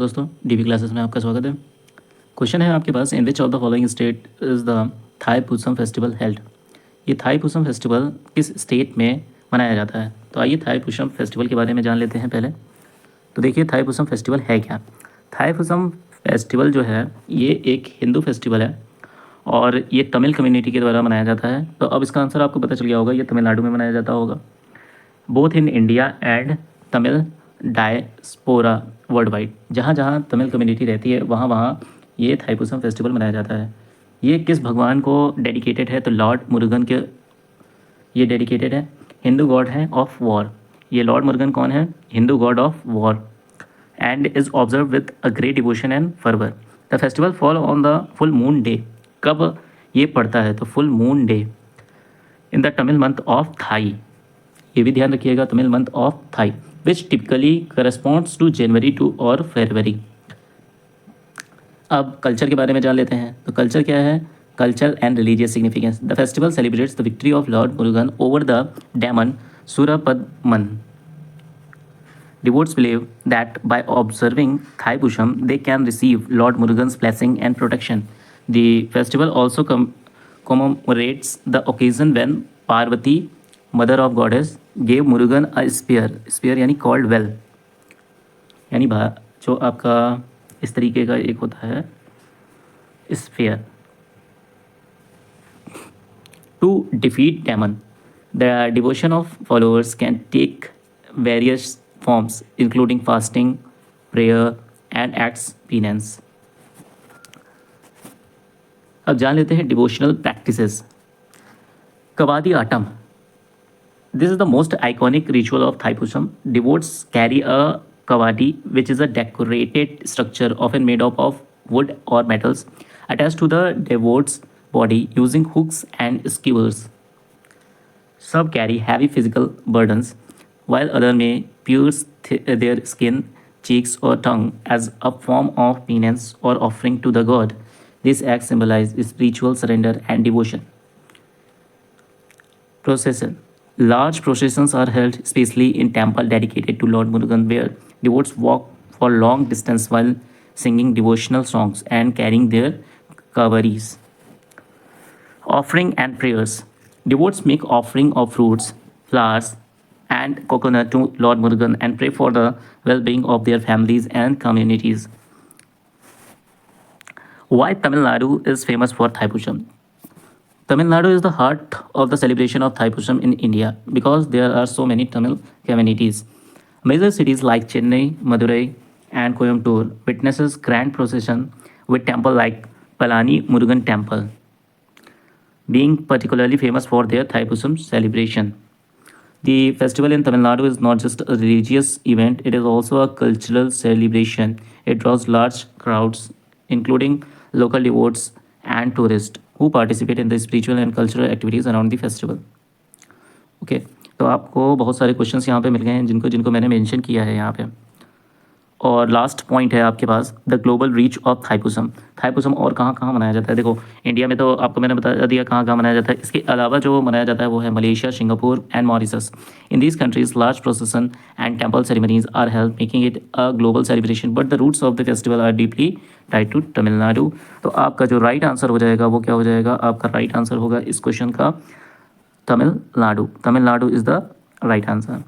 दोस्तों DV classes में आपका स्वागत है। क्वेश्चन है आपके पास, in which of the following state is the Thai Pusam festival held. ये थाई पुसम फेस्टिवल किस स्टेट में मनाया जाता है? तो आइए थाई पुसम फेस्टिवल के बारे में जान लेते हैं पहले। तो देखिए थाई पुसम फेस्टिवल है क्या। थाई पुसम फेस्टिवल जो है ये एक हिंदू फेस्टिवल है और ये तमिल कम्युनिटी के द्वारा मनाया जाता है। तो अब इसका आंसर आपको पता चल गया होगा, ये तमिलनाडु में मनाया जाता होगा। Both in India and Tamil diaspora world wide, जहाँ जहाँ तमिल कम्युनिटी रहती है वहाँ वहाँ ये थाईपुसम फेस्टिवल मनाया जाता है। ये किस भगवान को डेडिकेटेड है? तो लॉर्ड मुरुगन के ये डेडिकेटेड है। हिंदू गॉड है ऑफ वॉर। ये लॉर्ड मुरुगन कौन है? Hindu god of war and is observe with a great devotion and fervour. The festival fall on the full moon day. कब ये पड़ता है? तो full moon day in the Tamil month of Thai. ये भी ध्यान रखिएगा, Tamil month of Thai which typically corresponds to January to और फरवरी। अब कल्चर के बारे में जान लेते हैं। तो कल्चर क्या है? Culture and religious significance. The festival celebrates the victory of lord Murugan over the demon Surapadman. Devotees believe that by observing Thai Pusham, they can receive Lord Murugan's blessing and protection. The festival also commemorates the occasion when Parvati, mother of goddess, gave Murugan a spear. Spear यानी called well, यानी जो आपका इस तरीके का एक होता है spear, to defeat demon. The devotion of followers can take various forms including fasting, prayer and acts penance. अब जान लेते हैं devotional practices. Kavadi Attam, this is the most iconic ritual of Thaipusam. Devotees carry a kavadi, which is a decorated structure often made up of wood or metals attached to the devotee's body using hooks and skewers. Some carry heavy physical burdens, while others may pierce their skin, cheeks, or tongue as a form of penance or offering to the god. This act symbolizes spiritual surrender and devotion. Procession. Large processions are held, especially in temple dedicated to Lord Murugan, where devotees walk for long distance while singing devotional songs and carrying their kavaris. Offering and prayers. Devotees make offering of fruits, flowers, and coconut to Lord Murugan and pray for the well-being of their families and communities. Why Tamil Nadu is famous for Thaipusam? Tamil Nadu is the heart of the celebration of Thaipusam in India because there are so many Tamil communities. Major cities like Chennai, Madurai, and Coimbatore witnesses grand procession with temple like Palani Murugan Temple being particularly famous for their Thaipusam celebration. The festival in Tamil Nadu is not just a religious event, it is also a cultural celebration. It draws large crowds, including local devotees and tourists who participate in the spiritual and cultural activities around the festival. Okay तो आपको बहुत सारे questions यहाँ पे मिल गए हैं जिनको जिनको मैंने मेंशन किया है यहाँ पे। और लास्ट पॉइंट है आपके पास, the global reach of Thaipusam. Thaipusam और कहाँ कहाँ मनाया जाता है? देखो इंडिया में तो आपको मैंने बता दिया कहाँ कहाँ मनाया जाता है। इसके अलावा जो मनाया जाता है वो है Malaysia, Singapore and Mauritius. In these countries large procession and temple ceremonies are help making it a global celebration, but the roots of the festival are deeply tied to Tamil Nadu. तो आपका जो राइट आंसर हो जाएगा वो क्या हो जाएगा? आपका राइट आंसर होगा इस क्वेश्चन का Tamil Nadu. Tamil Nadu is the right answer.